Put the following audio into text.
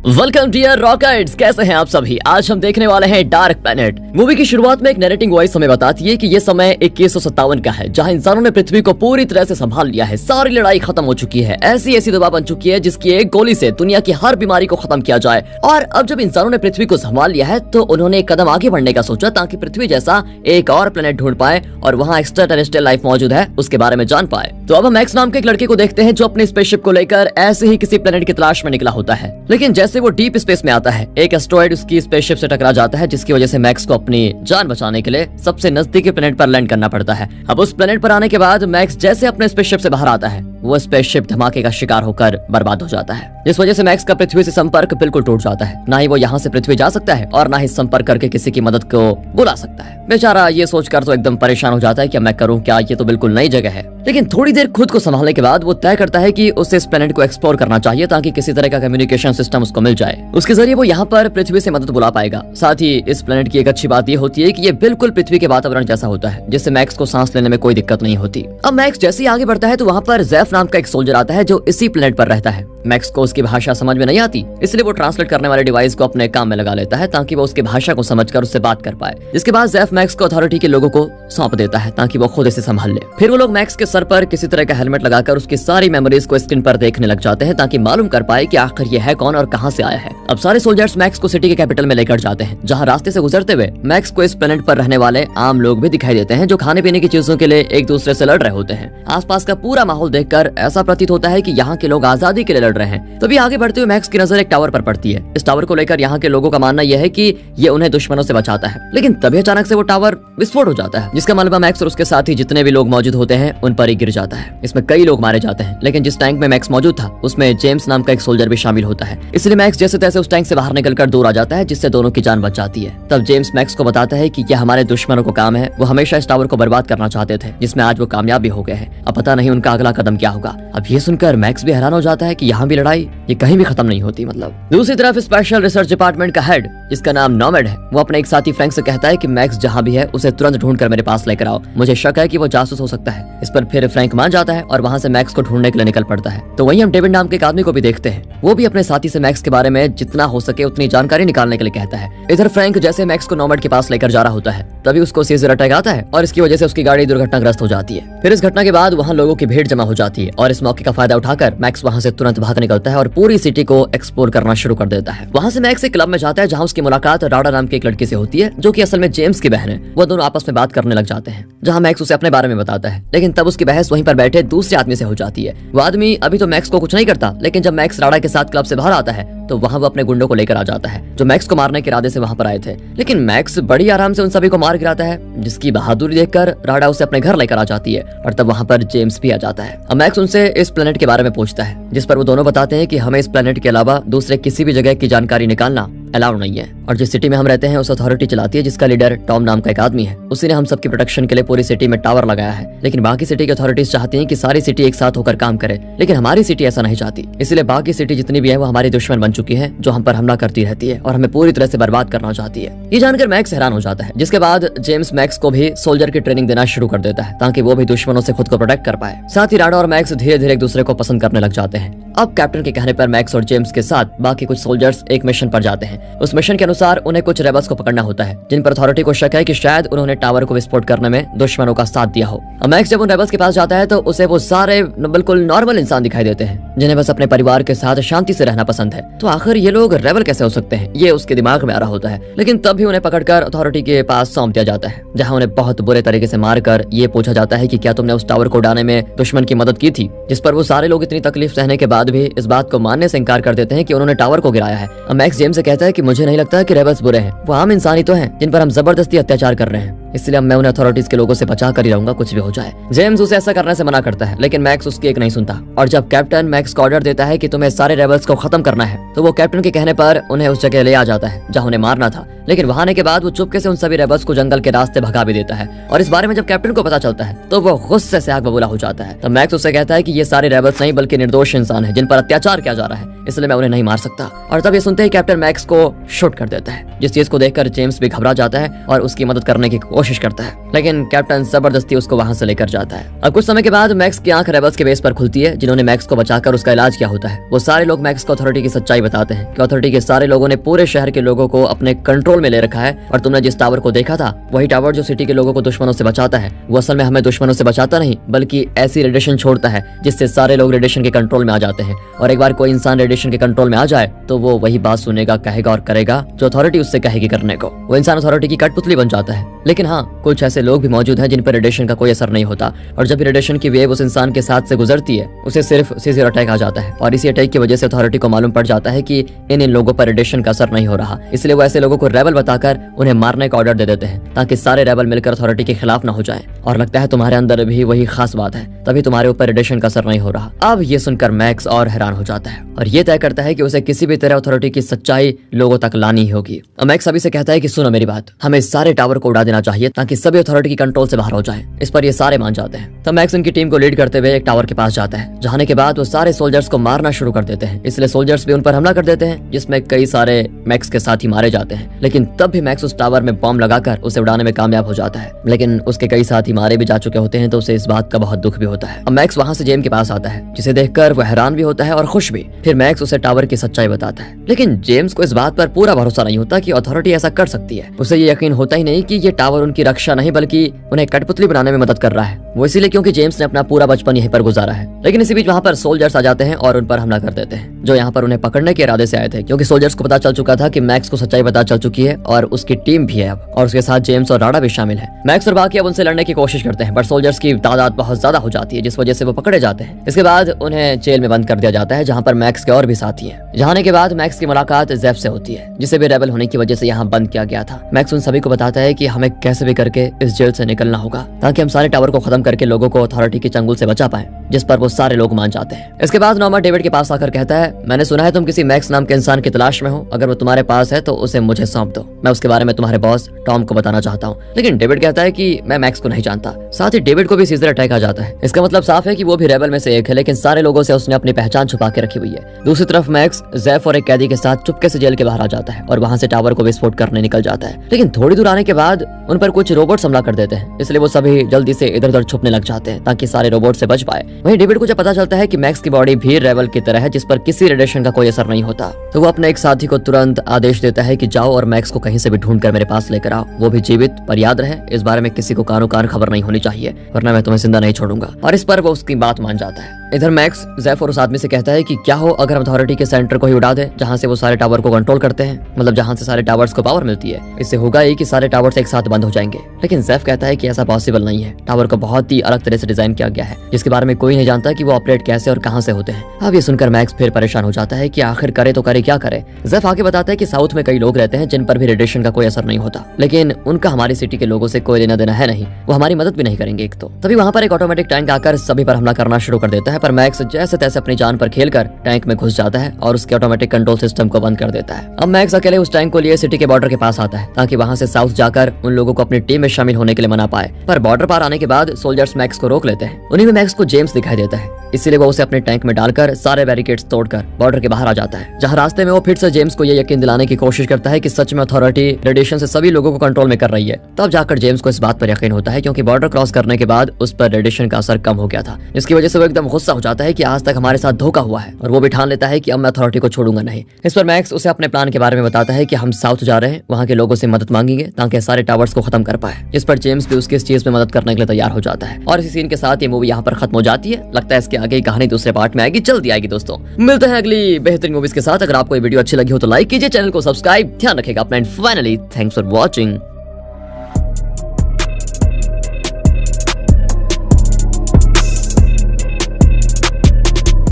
Welcome dear rockets, कैसे हैं आप सभी। आज हम देखने वाले हैं डार्क प्लैनेट। मूवी की शुरुआत में एक नरेटिंग वॉइस हमें बताती है कि ये समय 2157 का है, जहां इंसानों ने पृथ्वी को पूरी तरह से संभाल लिया है। सारी लड़ाई खत्म हो चुकी है, ऐसी दवा बन चुकी है जिसकी एक गोली से दुनिया की हर बीमारी को खत्म किया जाए। और अब जब इंसानों ने पृथ्वी को संभाल लिया है तो उन्होंने एक कदम आगे बढ़ने का सोचा ताकि पृथ्वी जैसा एक और प्लैनेट ढूंढ पाए और वहाँ एक्स्ट्रा टेरेस्ट्रियल लाइफ मौजूद है उसके बारे में जान पाए। तो अब हम मैक्स नाम के एक लड़के को देखते हैं जो अपने स्पेसशिप को लेकर ऐसे ही किसी प्लैनेट की तलाश में निकला होता है। लेकिन जैसे वो डीप स्पेस में आता है, एक एस्टेरॉइड उसकी स्पेसशिप से टकरा जाता है, जिसकी वजह से मैक्स को अपनी जान बचाने के लिए सबसे नजदीकी प्लैनेट पर लैंड करना पड़ता है। अब उस प्लैनेट पर आने के बाद मैक्स जैसे अपने स्पेसशिप से बाहर आता है, वो स्पेसशिप धमाके का शिकार होकर बर्बाद हो जाता है, जिस वजह से मैक्स का पृथ्वी से संपर्क बिल्कुल टूट जाता है। ना ही वो यहाँ से पृथ्वी जा सकता है और ना ही संपर्क करके किसी की मदद को बुला सकता है। बेचारा ये सोचकर तो एकदम परेशान हो जाता है कि मैं करूँ क्या, ये तो बिल्कुल नई जगह है। लेकिन थोड़ी देर खुद को संभालने के बाद वो तय करता है कि उसे इस प्लैनेट को एक्सप्लोर करना चाहिए ताकि किसी तरह का कम्युनिकेशन सिस्टम उसको मिल जाए। उसके जरिए वो यहाँ पर पृथ्वी से मदद बुला पाएगा। साथ ही इस प्लैनेट की एक अच्छी बात ये होती है कि ये बिल्कुल पृथ्वी के वातावरण जैसा होता है, जिससे मैक्स को सांस लेने में कोई दिक्कत नहीं होती। अब मैक्स जैसे ही आगे बढ़ता है तो वहाँ पर ज़ैफ नाम का एक सोल्जर आता है जो इसी प्लैनेट पर रहता है। मैक्स को उसकी भाषा समझ में नहीं आती, इसलिए वो ट्रांसलेट करने वाले डिवाइस को अपने काम में लगा लेता है ताकि वो उसकी भाषा को समझकर उससे बात कर पाए। जिसके बाद ज़ैफ मैक्स को अथॉरिटी के लोगों को सौंप देता है ताकि वो खुद इसे संभाल ले। फिर वो लोग मैक्स के सर पर किसी तरह का हेलमेट लगाकर उसकी सारी मेमोरीज को स्क्रीन पर देखने लग जाते हैं ताकि मालूम कर पाए कि आखिर ये है कौन और कहां से आया है। अब सारे सोल्जर्स मैक्स को सिटी के कैपिटल में लेकर जाते हैं, जहां रास्ते से गुजरते हुए मैक्स को इस प्लैनेट पर रहने वाले आम लोग भी दिखाई देते हैं जो खाने पीने की चीजों के लिए एक दूसरे से लड़ रहे होते हैं। आसपास का पूरा माहौल देखकर ऐसा प्रतीत होता है कि यहाँ के लोग आजादी के लिए लड़ रहे हैं। तभी आगे बढ़ते हुए मैक्स की नजर एक टावर पर पड़ती है। इस टावर को लेकर यहाँ के लोगों का मानना यह है कि ये उन्हें दुश्मनों से बचाता है। लेकिन तभी अचानक से वो टावर विस्फोट हो जाता है, जिसका मलबा मैक्स और उसके साथ ही जितने भी लोग मौजूद होते हैं उन पर ही गिर जाता है। इसमें कई लोग मारे जाते हैं, लेकिन जिस टैंक में मैक्स मौजूद था उसमें जेम्स नाम का एक सोल्जर भी शामिल होता है। इसलिए मैक्स जैसे तैसे उस टैंक से बाहर निकलकर दूर आ जाता है, जिससे दोनों की जान बच जाती है। तब जेम्स मैक्स को बताता है कि यह हमारे दुश्मनों को काम है, वो हमेशा इस टावर को बर्बाद करना चाहते थे, जिसमें आज वो कामयाब भी हो गए हैं। अब पता नहीं उनका अगला कदम क्या होगा। अब ये सुनकर मैक्स भी हैरान हो जाता है कि यहाँ भी लड़ाई ये कहीं भी खत्म नहीं होती। मतलब दूसरी तरफ स्पेशल रिसर्च डिपार्टमेंट का हेड, जिसका नाम नॉमेड है, वो अपने एक साथी फ्रैंक से कहता है कि मैक्स जहाँ भी है उसे तुरंत ढूंढ कर मेरे पास लेकर आओ, मुझे शक है कि वो जासूस हो सकता है। इस पर फिर फ्रैंक मान जाता है और वहाँ से मैक्स को ढूंढने के लिए निकल पड़ता है। तो वहीं हम डेविड नाम के एक आदमी को भी देखते हैं, वो भी अपने साथी से मैक्स के बारे में जितना हो सके उतनी जानकारी निकालने के लिए कहता है। इधर फ्रैंक जैसे मैक्स को नॉमेड के पास लेकर जा रहा होता है, तभी उसको सीजर अटैक आता है और इसकी वजह से उसकी गाड़ी दुर्घटनाग्रस्त हो जाती है। फिर इस घटना के बाद वहाँ लोगों की भीड़ जमा हो जाती है और इस मौके का फायदा उठाकर मैक्स वहाँ से तुरंत भाग निकलता है और पूरी सिटी को एक्सप्लोर करना शुरू कर देता है। वहाँ से मैक्स एक क्लब में जाता है जहाँ उसकी मुलाकात राडा नाम की एक लड़की से होती है, जो कि असल में जेम्स की बहन है। वो दोनों आपस में बात करने लग जाते हैं, जहाँ मैक्स उसे अपने बारे में बताता है। लेकिन तब उसकी बहस वहीं पर बैठे दूसरे आदमी से हो जाती है। वो आदमी अभी तो मैक्स को कुछ नहीं करता, लेकिन जब मैक्स राडा के साथ क्लब से बाहर आता है तो वहाँ वो अपने गुंडों को लेकर आ जाता है, जो मैक्स को मारने के इरादे से वहाँ पर आए थे। लेकिन मैक्स बड़ी आराम से उन सभी को मार गिराता है, जिसकी बहादुरी देखकर राडा उसे अपने घर लेकर आ जाती है और तब वहाँ पर जेम्स भी आ जाता है। अब मैक्स उनसे इस प्लैनेट के बारे में पूछता है, जिस पर वो दोनों बताते हैं कि हमें इस प्लैनेट के अलावा दूसरे किसी भी जगह की जानकारी निकालना अलाउड नहीं है, और जिस सिटी में हम रहते हैं उस अथॉरिटी चलाती है, जिसका लीडर टॉम नाम का एक आदमी है। उसी ने हम सबकी प्रोटेक्शन के लिए पूरी सिटी में टावर लगाया है। लेकिन बाकी सिटी की अथॉरिटीज चाहती हैं कि सारी सिटी एक साथ होकर काम करे, लेकिन हमारी सिटी ऐसा नहीं चाहती। इसलिए बाकी सिटी जितनी भी है वो हमारी दुश्मन बन चुकी है, जो हम पर हमला करती रहती है और हमें पूरी तरह से बर्बाद करना चाहती है। ये जानकर मैक्स हैरान हो जाता है, जिसके बाद जेम्स मैक्स को भी सोल्जर की ट्रेनिंग देना शुरू कर देता है ताकि वो भी दुश्मनों से खुद को प्रोटेक्ट कर पाए। साथ ही राडा और मैक्स धीरे धीरे एक दूसरे को पसंद करने लग जाते हैं। अब कैप्टन के कहने पर मैक्स और जेम्स के साथ बाकी कुछ सोल्जर्स एक मिशन पर जाते हैं। उस मिशन के अनुसार उन्हें कुछ रेबल्स को पकड़ना होता है, जिन पर अथॉरिटी को शक है कि शायद उन्होंने टावर को विस्फोट करने में दुश्मनों का साथ दिया हो। मैक्स जब उन रेबल्स के पास जाता है तो उसे वो सारे बिल्कुल नॉर्मल इंसान दिखाई देते हैं, जिन्हें बस अपने परिवार के साथ शांति से रहना पसंद है। तो आखिर ये लोग रेबल कैसे हो सकते हैं, ये उसके दिमाग में आ रहा होता है। लेकिन तब भी उन्हें पकड़कर अथॉरिटी के पास सौंप दिया जाता है, जहाँ उन्हें बहुत बुरे तरीके से मारकर ये पूछा जाता है कि क्या तुमने उस टावर को उड़ाने में दुश्मन की मदद की थी। जिस पर वो सारे लोग इतनी तकलीफ सहने के बाद भी इस बात को मानने से इनकार कर देते हैं कि उन्होंने टावर को गिराया है। मैक्स जेम्स से कहता है कि मुझे नहीं लगता कि रेबल्स बुरे हैं, वो आम इंसान ही तो हैं जिन पर हम जबरदस्ती अत्याचार कर रहे हैं, इसलिए मैं उन्हें अथॉरिटीज के लोगों से बचा कर ही रहूंगा, कुछ भी हो जाए। जेम्स उसे ऐसा करने से मना करता है, लेकिन मैक्स उसकी एक नहीं सुनता। और जब कैप्टन मैक्स को ऑर्डर देता है कि तुम्हें सारे रेबल्स को खत्म करना है, तो वो कैप्टन के कहने पर उन्हें उस जगह ले आ जाता है जहाँ उन्हें मारना था। लेकिन वहां आने के बाद वो चुपके से उन सभी रेबल्स को जंगल के रास्ते भगा भी देता है। और इस बारे में जब कैप्टन को पता चलता है तो वो गुस्से से आग बबूला हो जाता है। तो मैक्स उससे कहता है कि ये सारे रेबल्स नहीं बल्कि निर्दोष इंसान है जिन पर अत्याचार किया जा रहा है, इसलिए मैं उन्हें नहीं मार सकता। और तब ये सुनते ही कैप्टन मैक्स को शूट कर देता है, जिस चीज को देखकर जेम्स भी घबरा जाता है और उसकी मदद करने की कोशिश कोशिश करता है, लेकिन कैप्टन जबरदस्ती उसको वहां से लेकर जाता है। अब कुछ समय के बाद मैक्स की आंख रेबल्स के बेस पर खुलती है, जिन्होंने मैक्स को बचाकर उसका इलाज किया होता है। वो सारे लोग मैक्स को अथॉरिटी की सच्चाई बताते हैं कि अथॉरिटी के सारे लोगों ने पूरे शहर के लोगों को अपने कंट्रोल में ले रखा है, और तुमने जिस टावर को देखा था वही टावर जो सिटी के लोगों को दुश्मनों से बचाता है, वो असल में हमें दुश्मनों से बचाता नहीं, बल्कि ऐसी रेडिएशन छोड़ता है जिससे सारे लोग रेडिएशन के कंट्रोल में आ जाते हैं। और एक बार कोई इंसान रेडिएशन के कंट्रोल में आ जाए तो वो वही बात सुनेगा, कहेगा और करेगा जो अथॉरिटी उससे कहेगी करने को। वो इंसान अथॉरिटी की कठपुतली बन जाता है। लेकिन हाँ, कुछ ऐसे लोग भी मौजूद हैं जिन पर रेडिएशन का कोई असर नहीं होता, और जब भी रेडिएशन की वेव उस इंसान के साथ से गुजरती है उसे सिर्फ सीजर अटैक आ जाता है। और इसी अटैक की वजह से अथॉरिटी को मालूम पड़ जाता है कि इन लोगों पर रेडिएशन का असर नहीं हो रहा, इसलिए वो ऐसे लोगों को रेबल बताकर उन्हें मारने का ऑर्डर दे देते हैं, ताकि सारे रेबल मिलकर अथॉरिटी के खिलाफ न हो जाएं। और लगता है तुम्हारे अंदर भी वही खास बात है, तभी तुम्हारे ऊपर रेडिएशन का असर नहीं हो रहा। अब ये सुनकर मैक्स और हैरान हो जाता है और ये तय करता है कि उसे किसी भी तरह अथॉरिटी की सच्चाई लोगों तक लानी ही होगी। मैक्स अभी से कहता है कि सुनो मेरी बात, हमें सारे टावर को उड़ा देना चाहिए ताकि सभी अथॉरिटी की कंट्रोल से बाहर हो जाए। इस पर ये सारे मान जाते हैं। तब मैक्स उनकी टीम को लीड करते हुए एक टावर के पास जाता है। जाने के बाद वो सारे सोल्जर्स को मारना शुरू कर देते हैं, इसलिए सोल्जर्स भी उन पर हमला कर देते हैं, जिसमें कई सारे मैक्स के साथ ही मारे जाते हैं। लेकिन तब भी मैक्स उस टावर में बॉम्ब लगाकर उसे उड़ाने में कामयाब हो जाता है। लेकिन उसके कई साथी मारे भी जा चुके होते हैं, तो उसे इस बात का बहुत दुख भी होता है। अब मैक्स वहां से जेम के पास आता है, जिसे देखकर वह हैरान भी होता है और खुश भी। फिर मैक्स उसे टावर की सच्चाई बताता है, लेकिन जेम्स को इस बात पर पूरा भरोसा नहीं होता कि अथॉरिटी ऐसा कर सकती है। उसे ये यकीन होता ही नहीं कि ये टावर उनकी रक्षा नहीं बल्कि उन्हें कठपुतली बनाने में मदद कर रहा है। वो इसीलिए क्योंकि जेम्स ने अपना पूरा बचपन यहीं पर गुजारा है। लेकिन इसी बीच वहाँ पर सोल्जर्स आ जाते हैं और उन पर हमला कर देते हैं, जो यहाँ पर उन्हें पकड़ने के इरादे से आए थे, क्योंकि सोल्जर्स को पता चल चुका था कि मैक्स को सच्चाई पता चल चुकी है और उसकी टीम भी है अब, और उसके साथ जेम्स और राडा भी शामिल है। मैक्स और बाकी अब उनसे लड़ने की कोशिश करते हैं, बट सोल्जर्स की तादाद बहुत ज्यादा हो जाती है, जिस वजह से वो पकड़े जाते हैं। इसके बाद उन्हें जेल में बंद कर दिया जाता है, जहाँ पर मैक्स के और भी साथी हैं। जाने के बाद मैक्स की मुलाकात जेफ से होती है, जिसे भी रेबल होने की वजह से यहाँ बंद किया गया था। मैक्स उन सभी को बताता है कि हमें कैसे भी करके इस जेल से निकलना होगा, ताकि हम सारे टावर को खत्म करके लोगों को अथॉरिटी के चंगुल से बचा पाए, जिस पर वो सारे लोग मान जाते हैं। इसके बाद नॉर्मा डेविड के पास आकर कहता है, मैंने सुना है तुम किसी मैक्स नाम के इंसान की तलाश में हो, अगर वो तुम्हारे पास है तो उसे मुझे सौंप दो, मैं उसके बारे में तुम्हारे बॉस टॉम को बताना चाहता हूँ। लेकिन डेविड कहता है कि मैं मैक्स को नहीं जानता। साथ ही डेविड को भी सीजर अटैक आ जाता है। इसका मतलब साफ है कि वो भी रेबल में से एक है, लेकिन सारे लोगों से उसने अपनी पहचान छुपा के रखी हुई है। दूसरी तरफ मैक्स जेफ और एक कैदी के साथ चुपके से जेल के बाहर आ जाता है और वहां से टावर को विस्फोट करने निकल जाता है। लेकिन थोड़ी दूर आने के बाद उन पर कुछ रोबोट्स हमला कर देते हैं, इसलिए वो सभी जल्दी से इधर उधर छुपने लग जाते हैं ताकि सारे रोबोट से बच पाए। वहीं डेविड को जब पता चलता है कि मैक्स की बॉडी भी रेबल की तरह है, जिस पर किसी रेडिएशन का कोई असर नहीं होता, तो वो अपने एक साथी को तुरंत आदेश देता है कि जाओ और मैक्स को कहीं से भी ढूंढ कर मेरे पास लेकर आओ, वो भी जीवित। पर याद रहे, इस बारे में किसी को कानो कान खबर नहीं होनी चाहिए, वरना मैं तुम्हें जिंदा नहीं छोड़ूंगा। और इस पर वो उसकी बात मान जाता है। इधर मैक्स जेफ और उस आदमी से कहता है कि क्या हो अगर हम अथॉरिटी के सेंटर को ही उड़ा दे, जहां से वो सारे टावर को कंट्रोल करते हैं, मतलब जहां से सारे टावर्स को पावर मिलती है। इससे होगा ही कि सारे टावर्स एक साथ बंद हो जाएंगे। लेकिन जेफ कहता है कि ऐसा पॉसिबल नहीं है, टावर को बहुत ही अलग तरह से डिजाइन किया गया है, जिसके बारे में कोई नहीं जानता कि वो ऑपरेट कैसे और कहां से होते हैं। अब ये सुनकर मैक्स फिर परेशान हो जाता है कि आखिर करे तो करे क्या करे। जेफ आगे बताता है कि साउथ में कई लोग रहते हैं जिन पर भी रेडिएशन का कोई असर नहीं होता, लेकिन उनका हमारी सिटी के लोगों से कोई लेना देना है नहीं, वो हमारी मदद भी नहीं करेंगे एक तो। तभी वहां पर एक ऑटोमेटिक टैंक आकर सभी पर हमला करना शुरू कर देता है, पर मैक्स जैसे तैसे अपनी जान पर खेलकर टैंक में घुस जाता है और उसके ऑटोमेटिक कंट्रोल सिस्टम को बंद कर देता है। अब मैक्स अकेले उस टैंक को लिए सिटी के बॉर्डर के पास आता है, ताकि वहां से साउथ जाकर उन लोगों को अपनी टीम में शामिल होने के लिए मना पाए। पर बॉर्डर पार आने के बाद सोल्जर्स मैक्स को रोक लेते हैं। उन्हीं में मैक्स को जेम्स दिखाई देता है, इसीलिए वो उसे अपने टैंक में डालकर सारे बैरिकेड्स तोड़कर बॉर्डर के बाहर आ जाता है, जहां रास्ते में वो फिर से जेम्स को ये यकीन दिलाने की कोशिश करता है कि सच में अथॉरिटी रेडिएशन से सभी लोगों को कंट्रोल में कर रही है। तब जाकर जेम्स को इस बात पर यकीन होता है, क्योंकि बॉर्डर क्रॉस करने के बाद उस पर रेडिएशन का असर कम हो गया था, जिसकी वजह से वो एकदम गुस्सा हो जाता है कि आज तक हमारे साथ धोखा हुआ है, और वो भी ठान लेता है कि अब मैं अथॉरिटी को छोड़ूंगा नहीं। इस पर मैक्स उसे अपने प्लान के बारे में बताता है कि हम साउथ जा रहे हैं, वहां के लोगों से मदद मांगेंगे ताकि सारे टावर्स को खत्म कर पाए, जिस पर जेम्स भी उसकी इस चीज में मदद करने के लिए तैयार हो जाता है। और इसी सीन के साथ ये मूवी यहाँ पर खत्म हो जाती है। लगता है इसके आगे की कहानी दूसरे पार्ट में आएगी, जल्दी आएगी। दोस्तों मिलते हैं अगली बेहतरीन मूवीज के साथ। अगर आपको ये वीडियो अच्छी लगी हो तो लाइक कीजिए, चैनल को सब्सक्राइब, ध्यान रखेगा अपना, and finally thanks for watching.